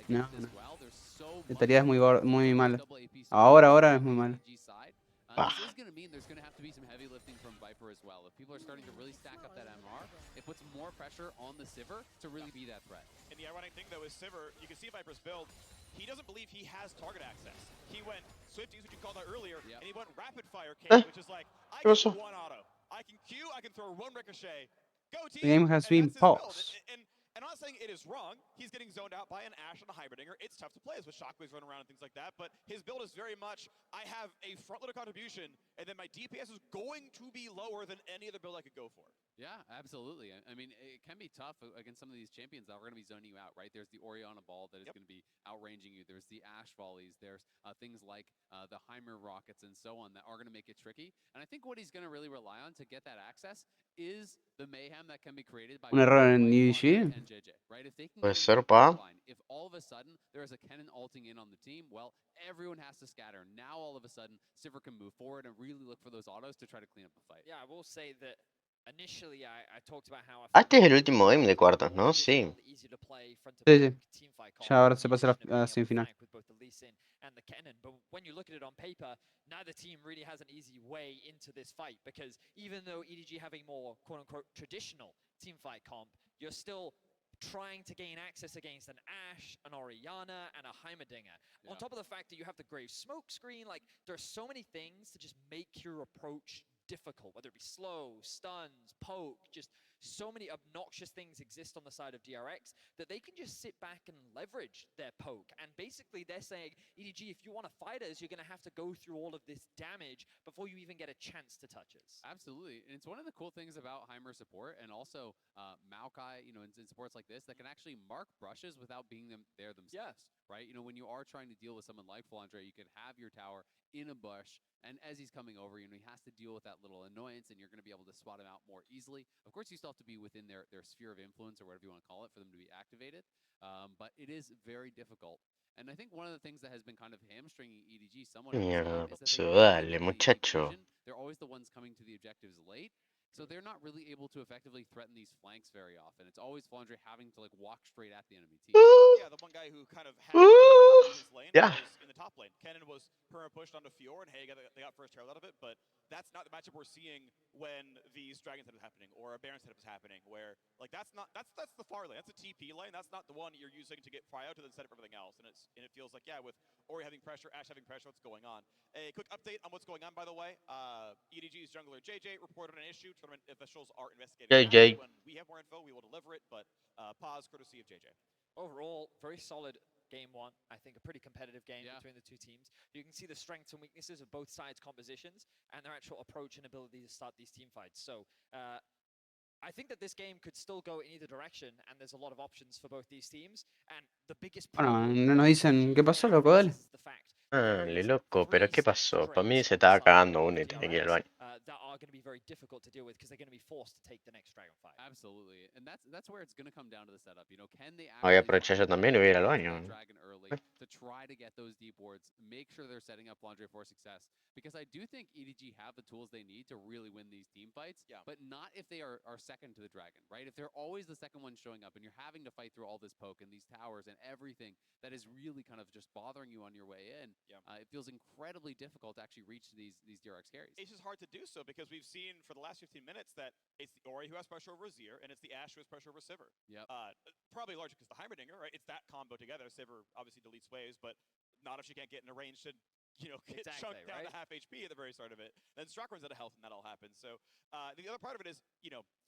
No, no. Letalidad es muy mala. Ahora es muy mala. Ah. This is going to mean there's going to have to be some heavy lifting from Viper as well. If people are starting to really stack up that MR, it puts more pressure on the Sivir to really be that threat. And the ironic thing though is Sivir, you can see Viper's build, he doesn't believe he has target access. He went Swifties, which you called out earlier, and he went rapid fire King, which is like, I can do one auto. I can Q, I can throw one ricochet. Go team! The game has been paused. And I'm not saying it is wrong. He's getting zoned out by an Ashe and a Heimerdinger. It's tough to play as with Shockwaves running around and things like that, but his build is very much, I have a front loader contribution, and then my DPS is going to be lower than any other build I could go for. Yeah, absolutely. I mean, it can be tough against some of these champions that are going to be zoning you out, right? There's the Orianna ball that is going to be outranging you. There's the Ashe volleys. There's things like the Heimer rockets and so on that are going to make it tricky. And I think what he's going to really rely on to get that access is the mayhem that can be created by Un error en EDG. and JJ, right? If they can Puede get ser, into the pa. line, if all of a sudden there is a Kennen ulting in on the team, well, everyone has to scatter. Now all of a sudden, Sivir can move forward and really look for those autos to try to clean up the fight. Yeah, I will say that initially I talked about how Este es el último game de cuartos, ¿no? Sí. Sí, sí. Ya ahora se pasa a la semifinal. with both the Lee Sin and the Kennen, but when you look at it on paper, neither team really has an easy way into this fight, because even though EDG have a more quote-unquote traditional teamfight comp, you're still trying to gain access against an Ashe, an Orianna, and a Heimerdinger. On top of the fact that you have the Grave smoke screen, like, there are so many things to just make your approach difficult, whether it be slow, stuns, poke, just so many obnoxious things exist on the side of DRX that they can just sit back and leverage their poke. And basically they're saying, EDG, if you want to fight us, you're going to have to go through all of this damage before you even get a chance to touch us. Absolutely. And it's one of the cool things about Heimer support and also Maokai, you know, in supports like this that can actually mark brushes without being there themselves, right? You know, when you are trying to deal with someone like Flandre, you can have your tower in a bush, and as he's coming over, you know, he has to deal with that little annoyance, and you're going to be able to spot him out more easily. Of course, you still have to be within their sphere of influence, or whatever you want to call it, for them to be activated. But it is very difficult. And I think one of the things that has been kind of hamstringing EDG somewhat Mierda, is that they really dale, limit the muchacho. vision. They're always the ones coming to the objectives late. So they're not really able to effectively threaten these flanks very often. It's always Flandre having to like walk straight at the enemy team. Yeah, the one guy who kind of had his lane was in the top lane. Kennen was perma-pushed onto Fior, and hey, they got first herald out of it, but that's not the matchup we're seeing when these Dragon setup is happening, or a Baron setup is happening, where, like, that's the far lane. That's a TP lane. That's not the one you're using to get Prio to then set up everything else. And it feels like, yeah, with Ori having pressure, Ashe having pressure, what's going on. A quick update on what's going on, by the way. EDG's jungler JJ reported an issue. Tournament officials are investigating JJ. that. When we have more info, we will deliver it, but pause courtesy of JJ. Overall, very solid game one. I think a pretty competitive game between the two teams. You can see the strengths and weaknesses of both sides' compositions and their actual approach and ability to start these team fights. So I think that this game could still go in either direction, and there's a lot of options for both these teams. And the biggest Bueno, no nos dicen qué pasó, loco, dale. is the fact Dale, loco, pero ¿qué pasó? Para mí se estaba cagando uno y tenía que ir al baño. that are going to be very difficult to deal with because they're going to be forced to take the next dragon fight. Absolutely, and that's where it's going to come down to the setup. You know, can they Voy a actually aprovechar yo find también y voy a ir al that baño. dragon early to try to get those deep wards, make sure they're setting up Flandre for success? Because I do think EDG have the tools they need to really win these team fights, but not if they are second to the dragon, right? If they're always the second one showing up and you're having to fight through all this poke and these towers and everything that is really kind of just bothering you on your way in, it feels incredibly difficult to actually reach these DRX carries. It's just hard to do so because we've seen for the last 15 minutes that it's the Ori who has pressure over Azir, and it's the Ashe who has pressure over Sivir. Probably largely because the Heimerdinger, right? It's that combo together. Sivir obviously deletes waves, but not if she can't get in a range to get chunked down to half HP at the very start of it. Then Struck runs out of health and that all happens. So the other part of it is,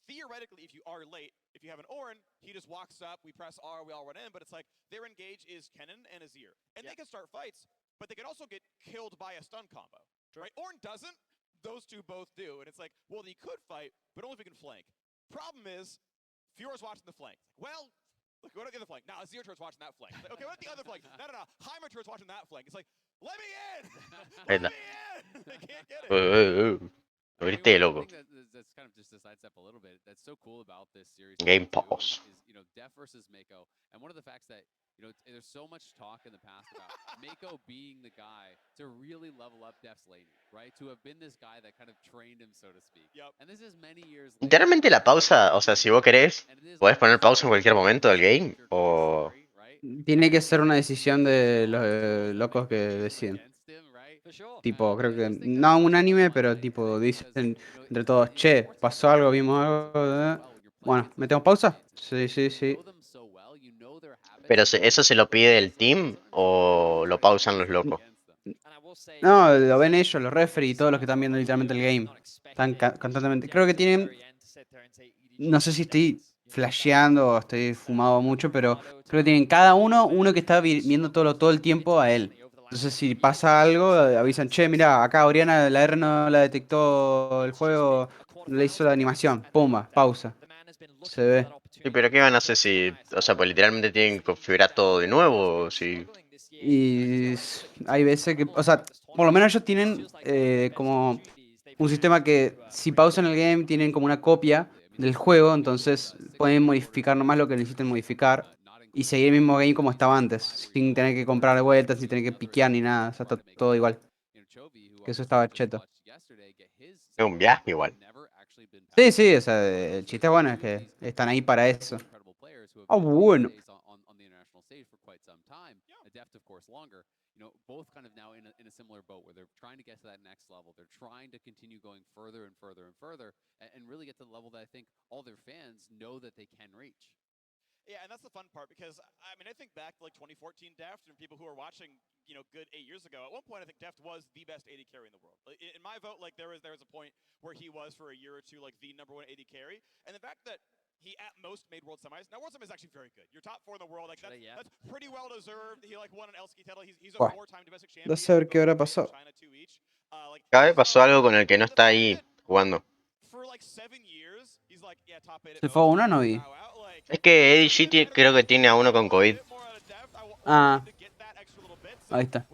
theoretically, if you are late, if you have an Ornn, he just walks up, we press R, we all run in, but it's like their engage is Kennen and Azir. And they can start fights, but they can also get killed by a stun combo, right? Ornn doesn't, those two both do. And it's like, well, he could fight, but only if he can flank. Problem is, Fiora's watching the flank. Well, look, what about the other flank? Now, Azir turret's watching that flank. Like, okay, what about the other flank? No. Heimer turret's watching that flank. It's like, let me in! Let me in! They can't get it. Ahorita, loco. That's kind of just a sidestep a little bit. That's so cool about this series. Game pause. Is Def versus Mako, and one of the facts that there's so much talk in the past about Mako being the guy to really level up Def's laning, right? To have been this guy that kind of trained him, so to speak. And this is many years later. Literalmente la pausa, o sea, si vos querés, podés poner pausa en cualquier momento del game, o... Tiene que ser una decisión de los locos que deciden. Tipo, creo que no un anime, pero tipo dicen entre todos, che, pasó algo, vimos algo. Bueno, ¿metemos pausa? Sí. Pero ¿eso se lo pide el team o lo pausan los locos? No, lo ven ellos, los referees y todos los que están viendo literalmente el game. Están constantemente. Creo que tienen. No sé si estoy flasheando o estoy fumado mucho, pero creo que tienen cada uno que está viendo todo el tiempo a él. Entonces, si pasa algo, avisan, che, mira, acá Oriana, la R no la detectó el juego, le hizo la animación, pumba, pausa. Se ve. Sí, pero ¿qué van a hacer si, o sea, pues literalmente tienen que configurar todo de nuevo? Si... Y hay veces que, o sea, por lo menos ellos tienen como un sistema que si pausan el game tienen como una copia del juego, entonces pueden modificar nomás lo que necesiten modificar y seguir el mismo game como estaba antes, sin tener que comprar vueltas, sin tener que piquear ni nada, o sea, está todo igual. Que eso estaba cheto. Es un viaje igual. Sí, o sea, el chiste bueno es que están ahí para eso. Oh, bueno. Both kind of now in a similar boat where they're trying to get to that next level. They're trying to continue going further and further and really get to the level that I think all their fans know that they can reach. Yeah, and that's the fun part because, I mean, I think back to like 2014 Deft and people who are watching, good 8 years ago. At one point, I think Deft was the best AD carry in the world. In my vote, like there was a point where he was for a year or two like the #1 AD carry. And the fact that he at most made World Semis. Now World Semis is actually very good. You're top 4 in the world. Like that's pretty well deserved. He won an LCK title. He's a 4-time domestic champion. No sé ver qué habrá pasado. Cada vez pasó algo con el que no está ahí jugando. ¿Se fue a una no vi? Es que EDG creo que tiene a uno con COVID. Ah, ahí está.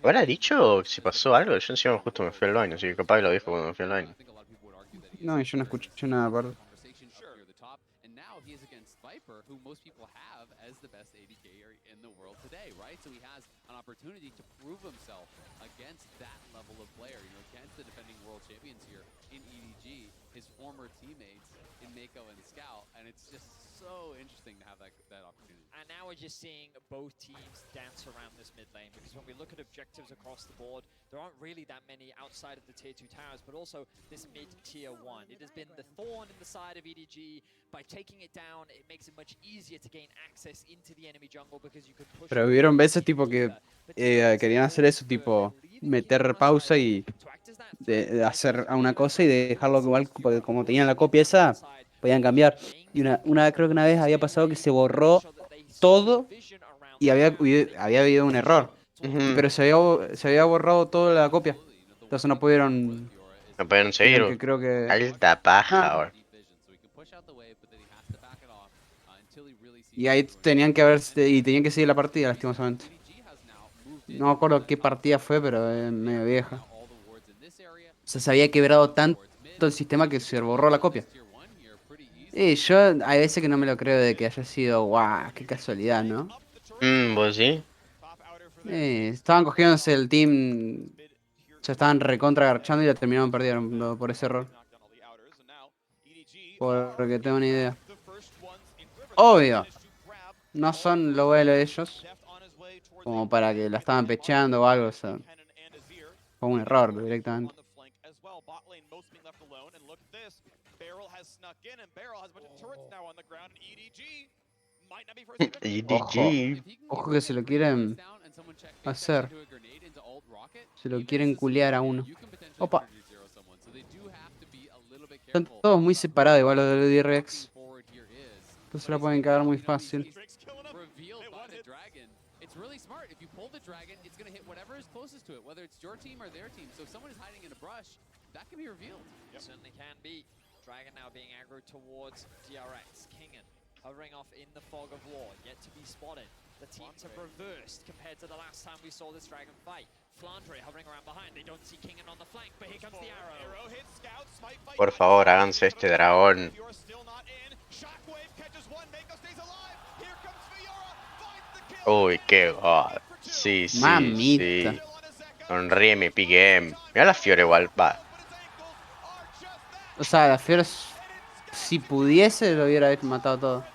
¿Habrá dicho si pasó algo? Yo encima justo me fui al baño, así que capaz lo dijo cuando me fui al baño. No, yo no escuché nada, perdón. Who most people have as the best AD carry in the world today, right? So he has an opportunity to prove himself against that level of player, against the defending world champions here in EDG, his former teammates in Mako and Scout, and it's just so interesting to have that opportunity. And now we're just seeing both teams dance around this mid lane, because when we look at objectives across the board, there aren't really that many outside of the tier 2 towers, but also this mid-tier 1. It has been the thorn in the side of EDG. By taking it down, it makes it much easier to gain access into the enemy jungle because you can push. Pero vieron veces tipo que querían hacer eso, tipo meter pausa y de hacer a una cosa y dejarlo igual, porque como tenían la copia esa, podían cambiar. Y creo que una vez había pasado que se borró todo y había habido un error. Pero se había borrado toda la copia. Entonces no pudieron seguir. Que creo que... Alta paja ahora. Y ahí tenían que seguir la partida, lastimosamente. No me acuerdo qué partida fue, pero es medio vieja. O sea, se había quebrado tanto el sistema que se borró la copia. Y yo hay veces que no me lo creo de que haya sido, guau, qué casualidad, ¿no? ¿Vos sí? Estaban cogiéndose el team, ya estaban recontra garchando y la terminaron perdiendo por ese error. Porque tengo una idea. Obvio, no son lo bueno de ellos, como para que la estaban pecheando o algo, o sea, fue un error directamente. Might not be first to victory. EDG. Ojo que se lo quieren hacer. Se lo quieren culear a uno. Opa. Están todos muy separados igual los de DRX. Entonces la pueden cagar muy fácil. It's really smart. If you pull the dragon, it's going to hit whatever is closest to it, whether it's your team or their team. So if someone is hiding in a brush, that can be revealed. Yep. Certainly can be. Dragon now being aggroed towards DRX. Kingen hovering off in the fog of war, yet to be spotted. The teams have reversed compared to the last time we saw this dragon fight. Flandre hovering around behind. They don't see Kingen on the flank, but here comes the arrow. Por favor, háganse este dragón. Uy, qué god. Sí, sí, Mamita. sí. Sonríe mi pique. Mira la Fiora igual, va. O sea, la Fiora, si pudiese, lo hubiera matado todo.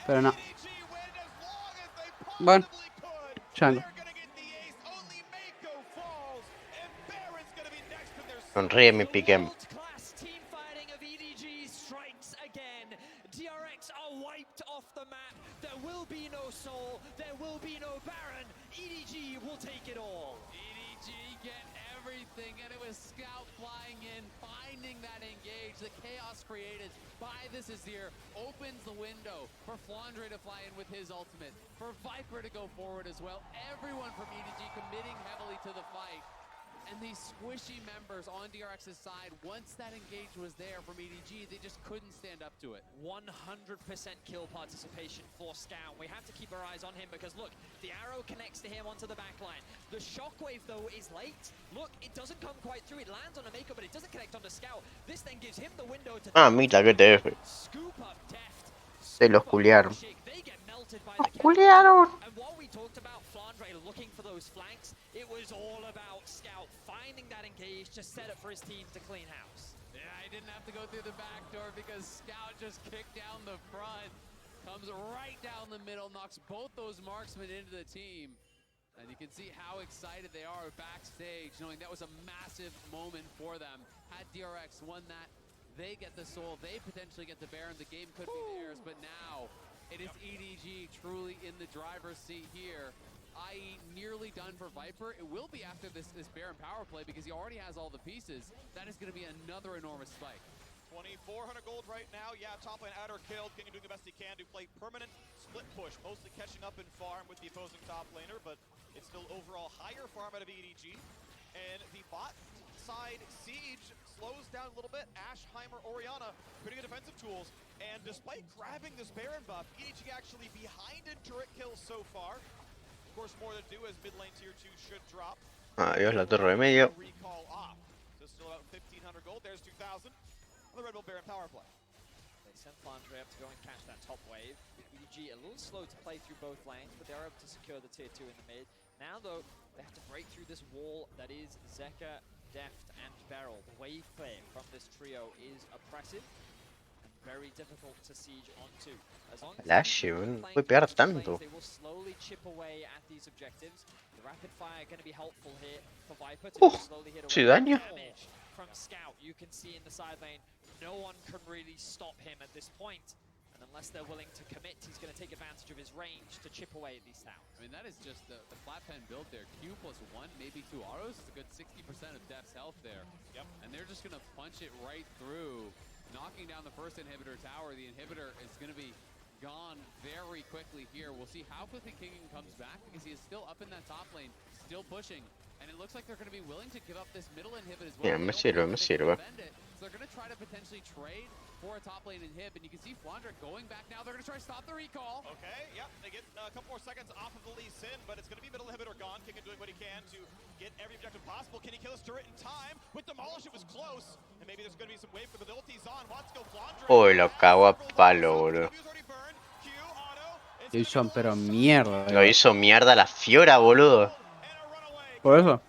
Pero no. Bueno. Chango. Sonríe mi pique. World-class team fighting of EDG strikes again. DRX are wiped off the map. There will be no soul. There will be no Baron. EDG will take it all. EDG get everything, and it was Scout flying in, finding that engage. The chaos created by this Azir opens the window for Flandre to fly in with his ultimate, for Viper to go forward as well. Everyone from EDG committing heavily to the fight. And these squishy members on DRX's side, once that engage was there from EDG, they just couldn't stand up to it. 100% kill participation for Scout. We have to keep our eyes on him because look, the arrow connects to him onto the backline. The shockwave though is late. Look, it doesn't come quite through. It lands on a Mako, but it doesn't connect onto Scout. This then gives him the window to Mira que te scoop up Deft. Se los culiaron. They get melted by Los the culiaron. And while we talked about Flandre looking for those flanks, it was all about Scout finding that engage to set up for his team to clean house. Yeah, he didn't have to go through the back door because Scout just kicked down the front. Comes right down the middle, knocks both those marksmen into the team. And you can see how excited they are backstage, knowing that was a massive moment for them. Had DRX won that, they get the soul, they potentially get the Baron, the game could be theirs, but now it is EDG truly in the driver's seat here. I.e. nearly done for Viper. It will be after this Baron power play because he already has all the pieces. That is going to be another enormous spike. 2,400 gold right now. Yeah, top lane outer killed. King doing the best he can to play permanent split push, mostly catching up in farm with the opposing top laner, but it's still overall higher farm out of EDG. And the bot side siege slows down a little bit. Ashe, Heimer, Orianna, pretty good defensive tools. And despite grabbing this Baron buff, EDG actually behind in turret kills so far. Of course, more to do as mid lane tier 2 should drop. Adiós la torre de medio. Recall off. So still about 1,500 gold. There's 2,000 on the Red Bull Baron power play. They sent Flandre up to go and catch that top wave. EDG a little slow to play through both lanes, but they're able to secure the tier 2 in the mid. Now though, they have to break through this wall that is Zeka, Deft, and Beryl. The wave play from this trio is oppressive. Very difficult to siege onto. As long as No puede pegar tanto. they will slowly chip away at these objectives. The rapid fire going to be helpful here for Viper to slowly hit away. Sí, daño. Damage from Scout. You can see in the side lane, no one can really stop him at this point. And unless they're willing to commit, he's going to take advantage of his range to chip away at these towers. I mean, that is just the flat pen build there. Q plus 1, maybe 2 autos. It's a good 60% of Deft's health there. Yep. And they're just going to punch it right through. Knocking down the first inhibitor tower, the inhibitor is going to be gone very quickly here. We'll see how quickly Kingen comes back because he is still up in that top lane, still pushing. And it looks like they're going to be willing to give up this middle inhibit as well. Yeah, me sirve, me sirve. So they're going to try to potentially trade for a top lane inhib. And you can see Flandre going back now. They're going to try to stop the recall. Okay, yep, they get a couple more seconds off of the Lee Sin, but it's going to be middle inhibitor gone. Kingen doing what he can to get every objective possible. Can he kill his turret in time? With Demolish, it was close. And maybe there's going to be some wave capabilities on. Let's go, Flandre. Uy, lo cago a palo, boludo. Lo hizo pero mierda. Lo hizo mierda la Fiora, boludo. Por eso.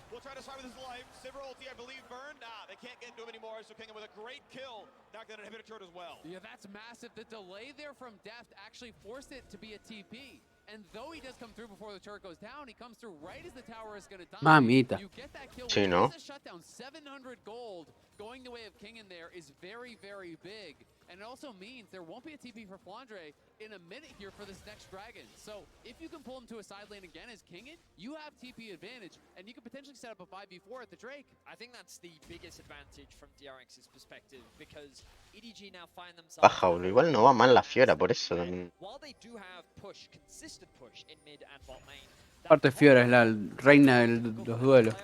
Yeah, that's massive. The delay there from Deft actually forced it to be a TP. And though he does come through before the turret goes down, he comes through right as the tower is going to die. Mamita. You get that kill. Sí, ¿no? Shutdown, 700 gold going the way of Kingen there is very, very big. And it also means there won't be a TP for Flandre in a minute here for this next dragon. So if you can pull him to a side lane again as Kingen, you have TP advantage, and you can potentially set up a 5v4 at the Drake. I think that's the biggest advantage from DRX's perspective, because EDG now find themselves... Baja, boludo. Igual no va mal la Fiora, por eso también. While they do have push, consistent push in mid and bot lane, Aparte Fiora es la reina de los duelos.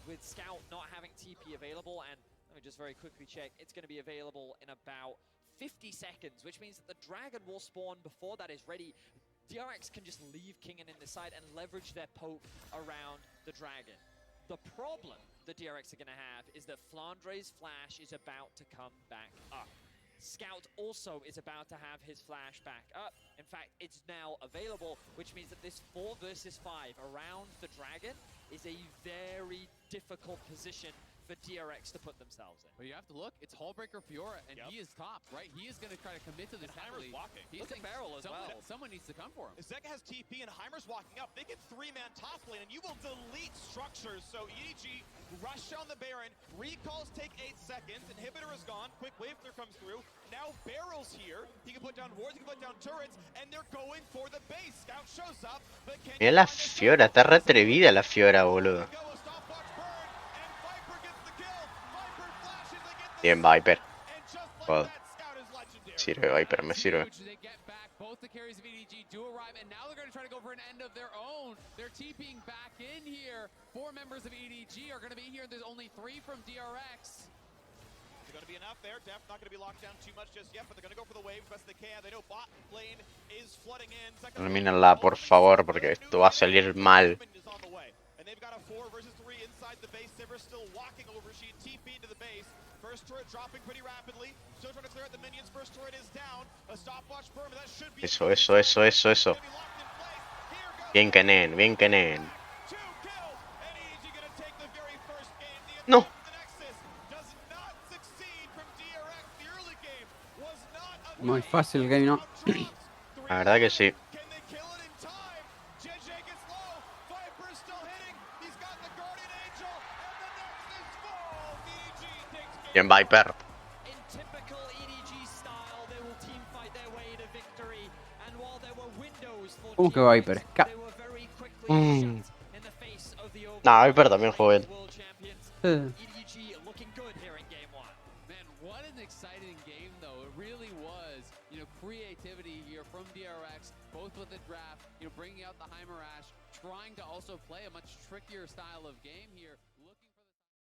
with Scout not having TP available, and let me just very quickly check, it's going to be available in about 50 seconds, which means that the dragon will spawn before that is ready. DRX can just leave Kingen in the side and leverage their poke around the dragon. The problem the DRX are going to have is that Flandre's flash is about to come back up. Scout also is about to have his flash back up. In fact, it's now available, which means that this 4 versus 5 around the dragon is a very difficult position for DRX to put themselves in. But you have to look, it's Hullbreaker Fiora, and he is top, right? He is going to try to commit to this heavily. Walking. He Look at Barrel as well. Someone needs to come for him. Zeka has TP and Heimer's walking up. They get 3-man top lane, and you will delete structures. So EDG rush down the Baron. Recalls take 8 seconds. Inhibitor is gone. Quick wave clear comes through. Now Barrel's here. He can put down wards, he can put down turrets, and they're going for the base. Scout shows up, but can Mira la Fiora, está re atrevida la Fiora, boludo. Bien, Viper. Joder. Sirve Viper, me sirve. Both the carries of EDG do arrive, and now they're going to try to go for an end of their own. They're TPing back in here. 4 members of EDG are going to be here. There's only 3 from DRX. They're going to be enough there. Def not going to be locked down too much just yet, but they're going to go for the wave best they can. They know bot lane is flooding in. Termínala, por favor, porque esto va a salir mal. And they've got a 4 versus 3 inside the base. Sivir still walking over. She TP to the base. First turret dropping pretty rapidly. Still trying to clear out the minions. First turret is down. A stopwatch burn, but that should be... Eso. Bien Kenen, bien Kenen. No. Muy fácil el game, ¿no? La verdad que sí. Bien Viper. ¿Cómo que Viper? Nah, Viper también juega bien. Man, what an exciting game, though. It really was, creativity here from DRX, both with the draft, bringing out the Heimer Ash, trying to also play a much trickier style of game here.